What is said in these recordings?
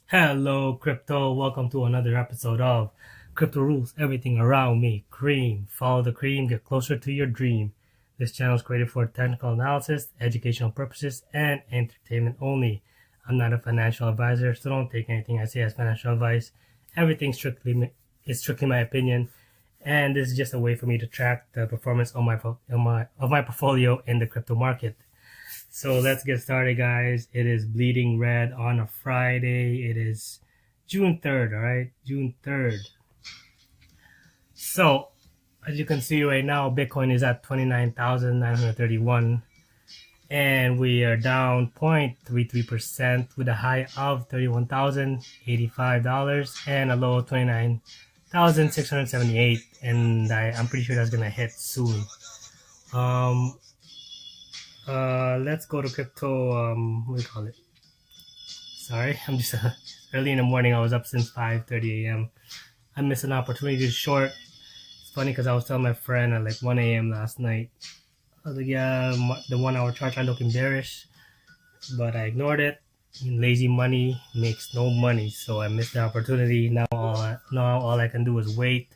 Hello, crypto. Welcome to another episode of Crypto Rules Everything Around Me. Cream. Follow the cream, get closer to your dream. This channel is created for technical analysis, educational purposes, and entertainment only. I'm not a financial advisor, so don't take anything I say as financial advice. Everything is strictly my opinion, and this is just a way for me to track the performance of my portfolio in the crypto market. So let's get started, guys. It is bleeding red on a Friday. It is June 3rd, all right? June 3rd. So, as you can see right now, Bitcoin is at 29,931, and we are down 0.33% with a high of $31,085 and a low of 29,678, and I'm pretty sure that's gonna hit soon. Let's go to crypto. What do you call it? Sorry, I'm just early in the morning. I was up since 5:30 a.m. I missed an opportunity to short. It's funny because I was telling my friend at like 1 a.m. last night. I was like, yeah, the 1 hour chart are looking bearish, but I ignored it. Lazy money makes no money, so I missed the opportunity. Now all I can do is wait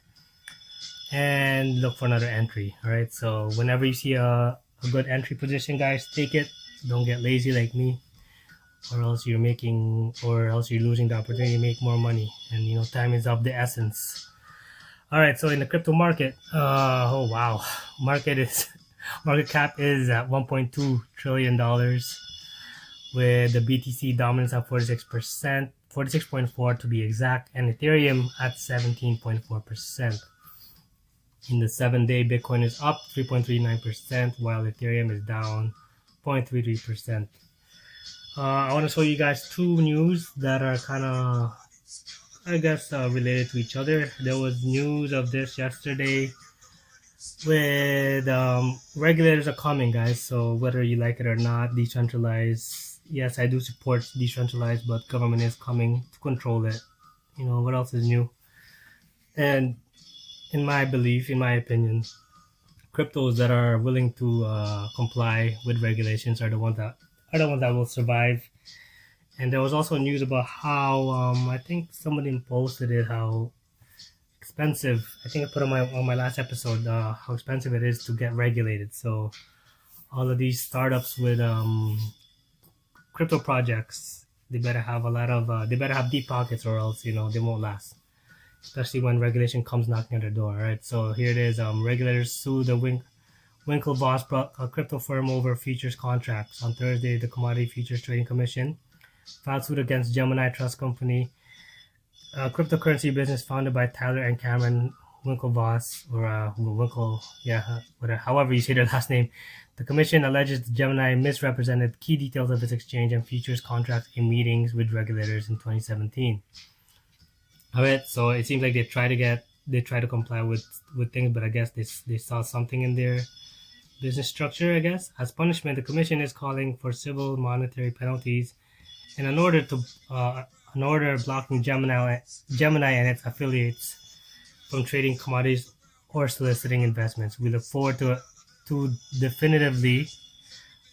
and look for another entry. All right, so whenever you see a good entry position, guys, take it. Don't get lazy like me, or else you're losing the opportunity to make more money. And time is of the essence. All right, so in the crypto market, oh wow, market cap is at $1.2 trillion, with the BTC dominance at 46%, 46.4 to be exact, and Ethereum at 17.4%. In the 7-day, Bitcoin is up 3.39%, while Ethereum is down 0.33%. I want to show you guys two news that are kind of, I guess, related to each other. There was news of this yesterday with regulators are coming, guys. So whether you like it or not, decentralized. Yes, I do support decentralized, but government is coming to control it. What else is new? And in my belief, in my opinion, cryptos that are willing to comply with regulations are the ones that will survive. And there was also news about how I think somebody posted it, how expensive. I think I put on my last episode how expensive it is to get regulated. So all of these startups with crypto projects, they better have deep pockets, or else they won't last. Especially when regulation comes knocking at their door. All right, so here it is. Regulators sue the Winklevoss crypto firm over futures contracts. On Thursday, the Commodity Futures Trading Commission filed suit against GEMINI Trust Company, a cryptocurrency business founded by Tyler and Cameron Winklevoss, or Winkle, however you say their last name. The commission alleges that GEMINI misrepresented key details of its exchange and futures contracts in meetings with regulators in 2017. All right, so it seems like they try to comply with things, but I guess they saw something in their business structure. I guess as punishment, the commission is calling for civil monetary penalties in an order blocking GEMINI and its affiliates from trading commodities or soliciting investments. We look forward to definitively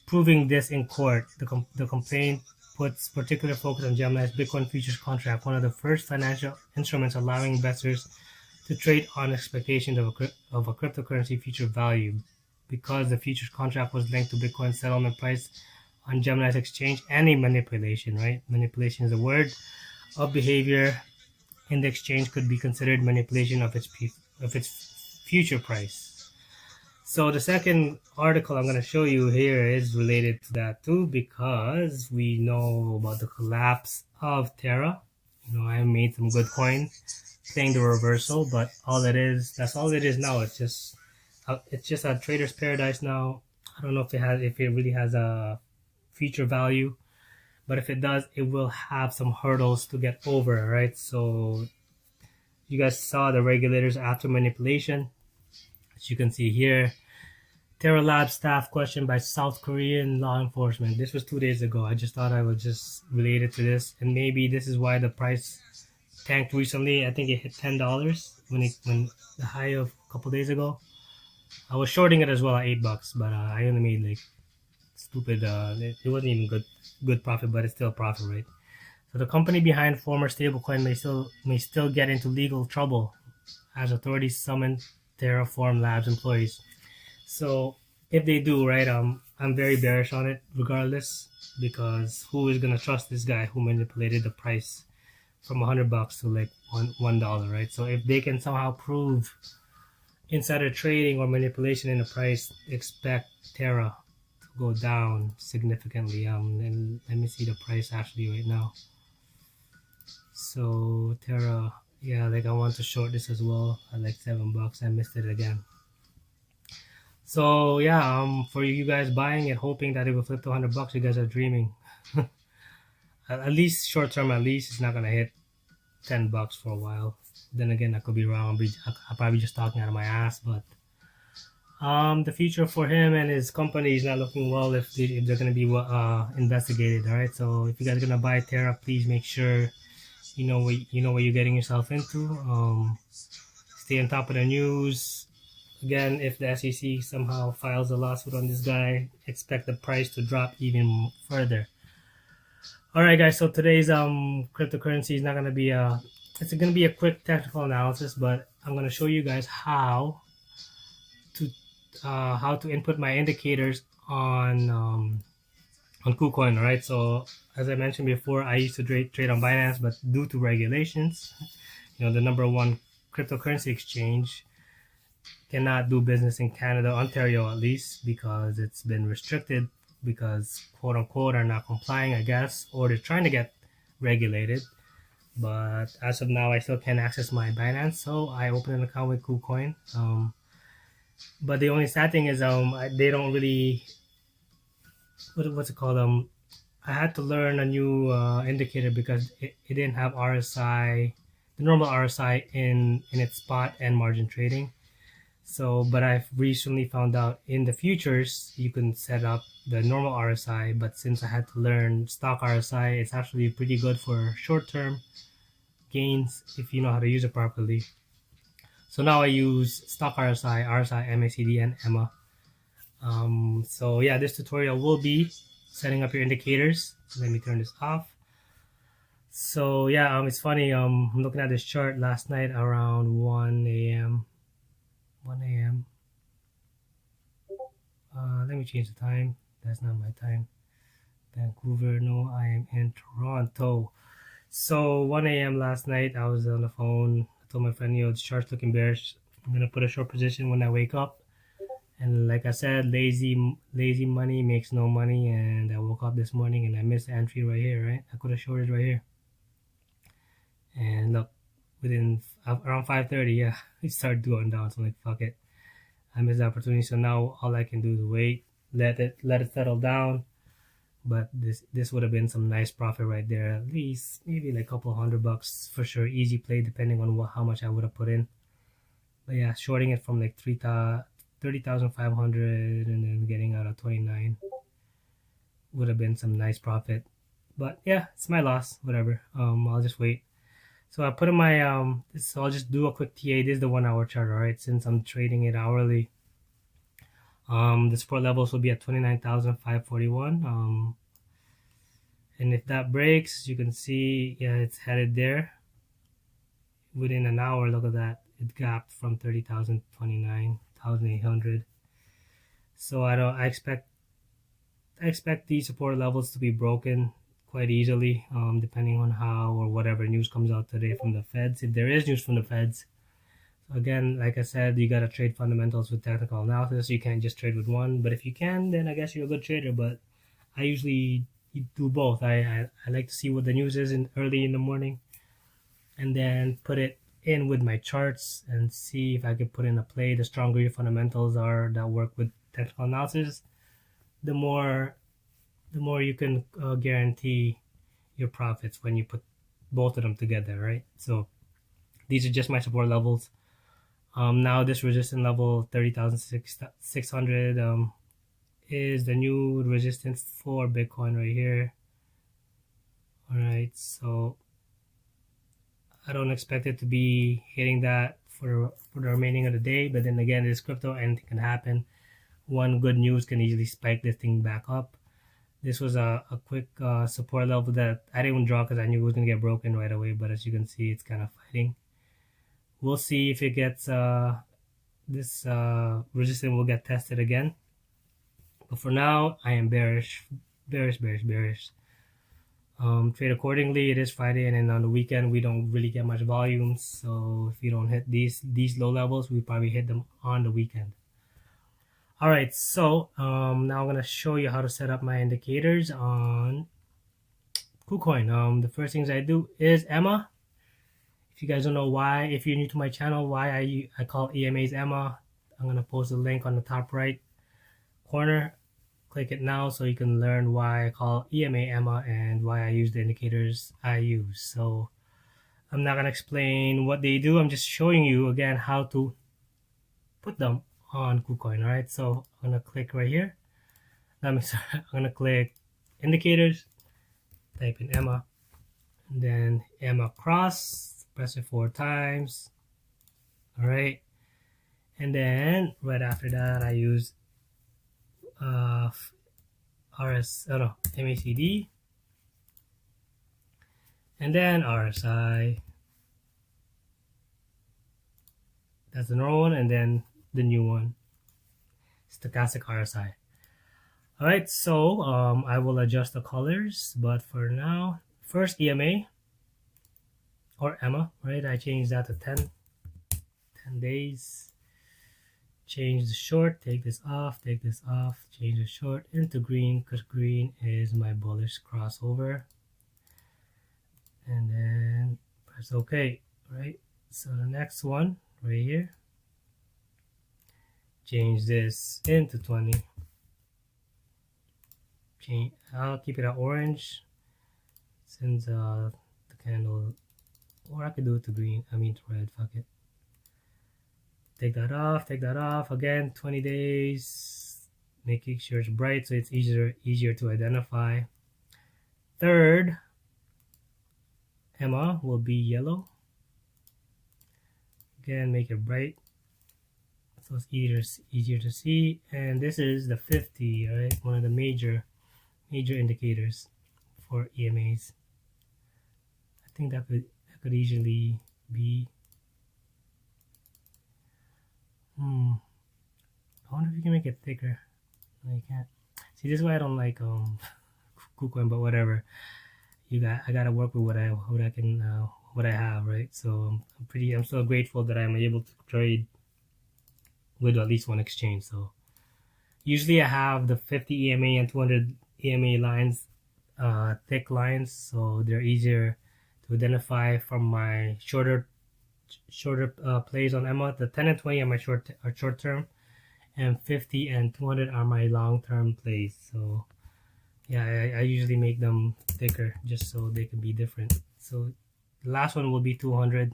proving this in court. The complaint puts particular focus on GEMINI's Bitcoin futures contract, one of the first financial instruments allowing investors to trade on expectations of a cryptocurrency future value. Because the futures contract was linked to Bitcoin's settlement price on GEMINI's exchange, any manipulation, right? Manipulation is a word of behavior in the exchange could be considered manipulation of its future price. So the second article I'm going to show you here is related to that too, because we know about the collapse of Terra. I made some good coin playing the reversal, but that's all it is now. It's just a trader's paradise now. I don't know if it really has a future value, but if it does, it will have some hurdles to get over, right? So you guys saw the regulators after manipulation. As you can see here, Terra Labs staff questioned by South Korean law enforcement. This was 2 days ago. I just thought I would just relate it to this, and maybe this is why the price tanked recently. I think it hit $10 when the high of a couple days ago. I was shorting it as well at $8, but I only made like stupid. It wasn't even good profit, but it's still a profit, right? So the company behind former stablecoin may still get into legal trouble as authorities summon Terra Labs employees. So if they do, right, I'm very bearish on it regardless, because who is gonna trust this guy who manipulated the price from $100 to like $1, right? So if they can somehow prove insider trading or manipulation in the price, expect Terra to go down significantly. And let me see the price actually right now. So Terra, yeah, like I want to short this as well at like $7. I missed it again. So yeah, for you guys buying it, hoping that it will flip to $100, you guys are dreaming. At least short term, at least it's not gonna hit $10 for a while. Then again, I could be wrong. I'll probably just talking out of my ass, but the future for him and his company is not looking well if they're gonna be investigated. All right, so if you guys are gonna buy Terra, please make sure you know what you're getting yourself into. Stay on top of the news. Again, if the SEC somehow files a lawsuit on this guy, expect the price to drop even further. All right, guys. So today's cryptocurrency is not gonna be it's gonna be a quick technical analysis, but I'm gonna show you guys how to input my indicators on KuCoin. All right. So as I mentioned before, I used to trade on Binance, but due to regulations, the #1 cryptocurrency exchange cannot do business in Canada, Ontario at least, because it's been restricted because quote unquote are not complying, I guess, or they're trying to get regulated. But as of now, I still can't access my Binance, so I opened an account with KuCoin. But the only sad thing is they don't really what's it called I had to learn a new indicator because it didn't have RSI, the normal RSI in its spot and margin trading. So, but I've recently found out in the futures you can set up the normal RSI, but since I had to learn STOCH RSI, it's actually pretty good for short-term gains if you know how to use it properly. So now I use STOCH RSI, MACD, and EMA. So yeah, this tutorial will be setting up your indicators. Let me turn this off. So yeah, it's funny. I'm looking at this chart last night around 1 a.m. Let me change the time. That's not my time. Vancouver. No, I am in Toronto. So 1 a.m. last night, I was on the phone. I told my friend, the chart's looking bearish. I'm gonna put a short position when I wake up. And like I said, lazy money makes no money. And I woke up this morning and I missed the entry right here. Right, I could have shorted right here. And look, within around 5:30, yeah, it started going down. So I'm like, fuck it, I missed the opportunity. So now all I can do is wait, let it settle down. But this would have been some nice profit right there, at least maybe like a couple $100 for sure. Easy play depending on how much I would have put in. But yeah, shorting it from like 30,500 and then getting out of 29 would have been some nice profit. But yeah, it's my loss. Whatever. I'll just wait. So I put in my so I'll just do a quick TA. This is the 1 hour chart, all right, since I'm trading it hourly. The support levels will be at 29,541. And if that breaks, you can see, yeah, it's headed there. Within an hour, look at that, it gapped from 30,000 to 29,800. So I expect these support levels to be broken quite easily, depending on how or whatever news comes out today from the Feds, if there is news from the Feds. So again, like I said, you gotta trade fundamentals with technical analysis. You can't just trade with one, but if you can, then I guess you're a good trader. But I usually do both. I like to see what the news is early in the morning, and then put it in with my charts and see if I could put in a play. The stronger your fundamentals are that work with technical analysis, the more you can guarantee your profits when you put both of them together, right? So these are just my support levels. Now this resistance level 30,600 is the new resistance for Bitcoin right here. All right, so I don't expect it to be hitting that for the remaining of the day, but then again, it's crypto, anything can happen. One good news can easily spike this thing back up. This was a quick support level that I didn't draw because I knew it was going to get broken right away, but as you can see, it's kind of fighting. We'll see if it gets this resistance will get tested again. But for now, I am bearish. Trade accordingly. It is Friday, and then on the weekend we don't really get much volume, so if you don't hit these low levels, we probably hit them on the weekend. All right, so now I'm gonna show you how to set up my indicators on KUCOIN. The first things I do is EMA. If you guys don't know why, if you're new to my channel, why I call EMAs EMA, I'm gonna post a link on the top right corner. Click it now so you can learn why I call EMA EMA and why I use the indicators I use. So I'm not gonna explain what they do. I'm just showing you again how to put them on KUCOIN. All right, so I'm gonna click right here. I'm gonna click indicators, type in EMA, and then EMA cross, press it 4 times. All right, and then right after that I use MACD, and then RSI. That's the normal one, and then the new one, stochastic RSI. All right, so I will adjust the colors, but for now, first EMA or EMA, right? I changed that to 10 days. Change the short, take this off, change the short into green because green is my bullish crossover. And then press OK, right? So the next one right here, change this into 20. I'll keep it at orange since the candle, or I could do it to green, to red, fuck it. Take that off, again 20 days, making sure it's bright so it's easier to identify. Third EMA will be yellow, again make it bright so it's easier to see. And this is the 50, right? One of the major indicators for EMAs. I think that could easily be I wonder if you can make it thicker. No, you can't. See, this is why I don't like KUCOIN, but whatever. I gotta work with what I have, right? So I'm so grateful that I'm able to trade with at least one exchange. So usually I have the 50 EMA and 200 EMA lines, thick lines, so they're easier to identify from my shorter plays on EMA. The 10 and 20 are my short term, and 50 and 200 are my long term plays. So yeah, I usually make them thicker just so they can be different. So the last one will be 200,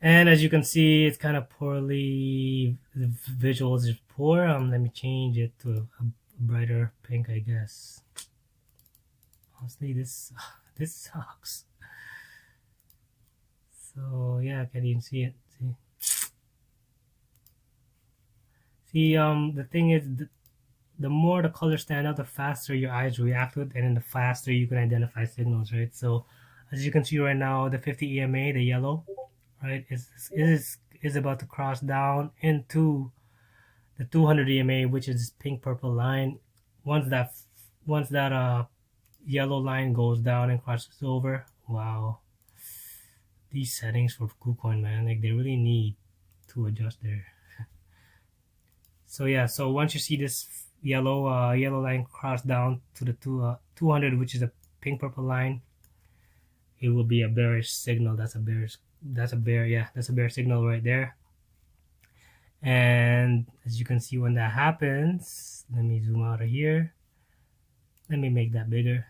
and as you can see, it's kind of poorly, the visuals is poor. Let me change it to a brighter pink, I guess. Honestly, this sucks. So yeah, I can't even see it. See, the thing is, the more the colors stand out, the faster your eyes react to it, and then the faster you can identify signals, right? So as you can see right now, the 50 EMA, the yellow, right, is about to cross down into the 200 EMA, which is this pink purple line. Once that yellow line goes down and crosses over, wow, these settings for KUCOIN, man, like they really need to adjust there. So yeah, so once you see this yellow line cross down to the 200, which is a pink purple line, it will be a bearish signal. That's a bear signal right there. And as you can see, when that happens, let me zoom out of here. Let me make that bigger.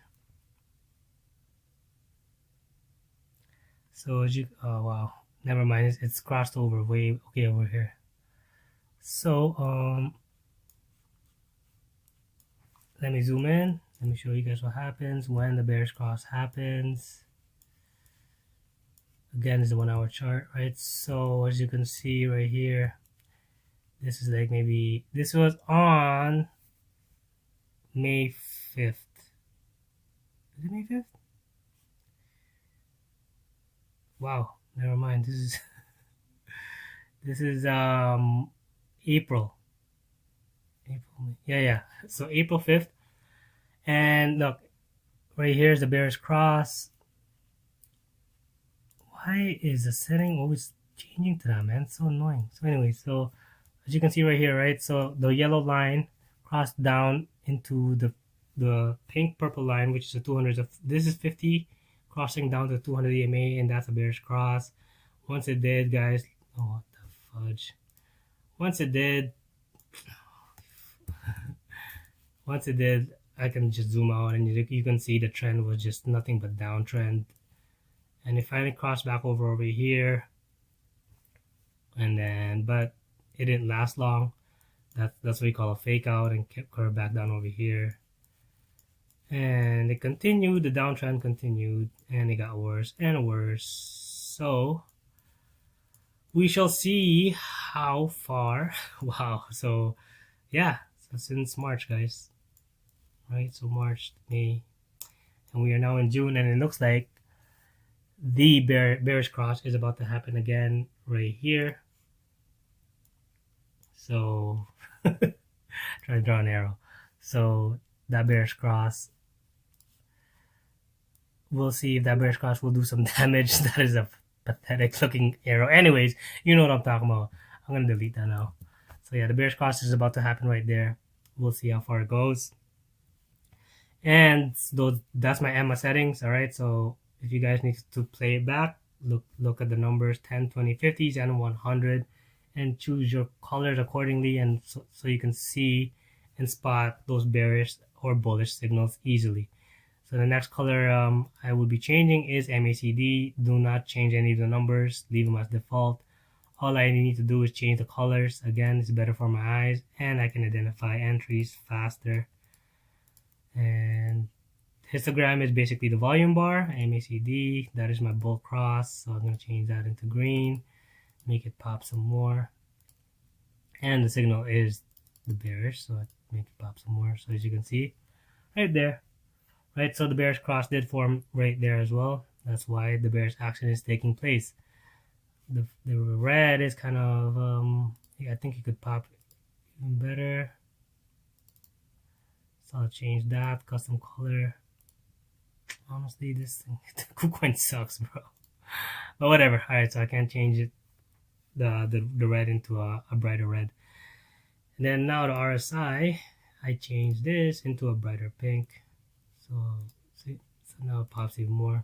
So as you, oh wow, never mind, it's crossed over way over here. So let me zoom in. Let me show you guys what happens when the bearish cross happens. Again, it's the 1 hour chart, right? So as you can see right here, this is like maybe this was on May 5th. Is it May 5th? Wow, never mind. This is April. Yeah. So April 5th. And look, right here is the bearish cross. Why is the setting always changing to that, man? It's so annoying. So anyway, so as you can see right here, right? So the yellow line crossed down into the pink purple line, which is the 200. This is 50 crossing down to 200 EMA, and that's a bearish cross. Once it did, guys, oh, what the fudge. Once it did, I can just zoom out and you can see the trend was just nothing but downtrend. And it finally crossed back over here. And then, but it didn't last long. That's what we call a fake out, and kept curve back down over here. And it continued, the downtrend continued, and it got worse and worse. So we shall see how far. Wow. So yeah, so since March, guys, right? So March, May, and we are now in June, and it looks like the bearish cross is about to happen again right here. So try to draw an arrow. So that bearish cross, we'll see if that bearish cross will do some damage. That is a pathetic looking arrow. Anyways, you know what I'm talking about. I'm gonna delete that now. So yeah, the bearish cross is about to happen right there. We'll see how far it goes. And that's my EMA settings. All right, so if you guys need to play it back, look at the numbers 10, 20, 50s, and 100, and choose your colors accordingly, and so you can see and spot those bearish or bullish signals easily. So the next color I will be changing is MACD. Do not change any of the numbers, leave them as default. All I need to do is change the colors. Again, it's better for my eyes, and I can identify entries faster. And histogram is basically the volume bar. MACD, that is my bull cross, so I'm going to change that into green, make it pop some more. And the signal is the bearish, so I make it pop some more. So as you can see right there, right, so the bearish cross did form right there as well. That's why the bearish action is taking place. The red is kind of yeah, I think you could pop even better. So I'll change that, custom color. Honestly, this thing, KUCOIN sucks, bro. But whatever. All right, so I can't change it, the red into a brighter red. And then now the RSI, I changed this into a brighter pink. So see, so now it pops even more.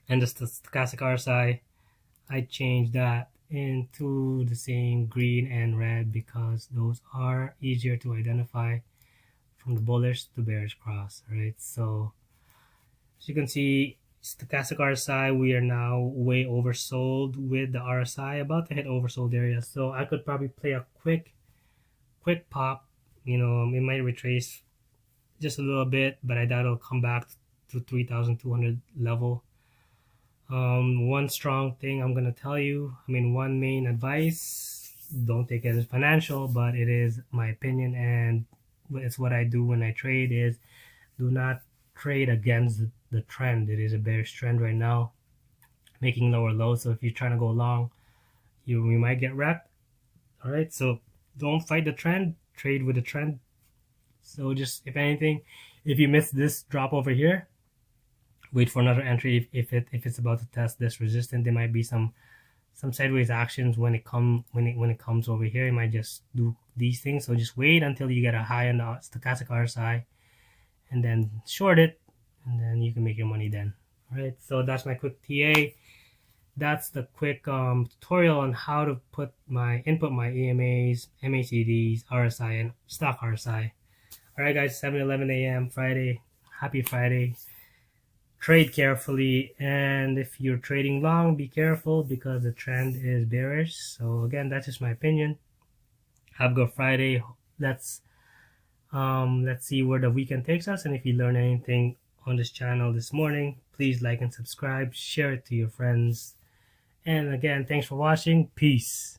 And the stochastic RSI, I changed that into the same green and red because those are easier to identify from the bullish to bearish cross, right? So as you can see, stochastic RSI, we are now way oversold with the RSI, about to hit oversold area. So I could probably play a quick pop. You know, it might retrace just a little bit, but I doubt it'll come back to 3,200 level. One strong thing I'm gonna tell you, I mean, one main advice, don't take it as financial, but it is my opinion, and it's what I do when I trade, is do not trade against the trend. It is a bearish trend right now, making lower lows. So if you're trying to go long, you might get wrecked. All right, so don't fight the trend, trade with the trend. So just, if anything, if you miss this drop over here, wait for another entry. If it's about to test this resistance, there might be some sideways actions when it comes over here. It might just do these things. So just wait until you get a high on the stochastic RSI, and then short it, and then you can make your money then. All right. So that's my quick TA. That's the quick tutorial on how to input my EMAs, MACDs, RSI, and stock RSI. All right, guys. 7:11 a.m. Friday. Happy Friday. Trade carefully, and if you're trading long, be careful because the trend is bearish. So again, that's just my opinion. Have a good Friday. Let's see where the weekend takes us, and if you learn anything on this channel this morning, please like and subscribe, share it to your friends, and again, thanks for watching. Peace.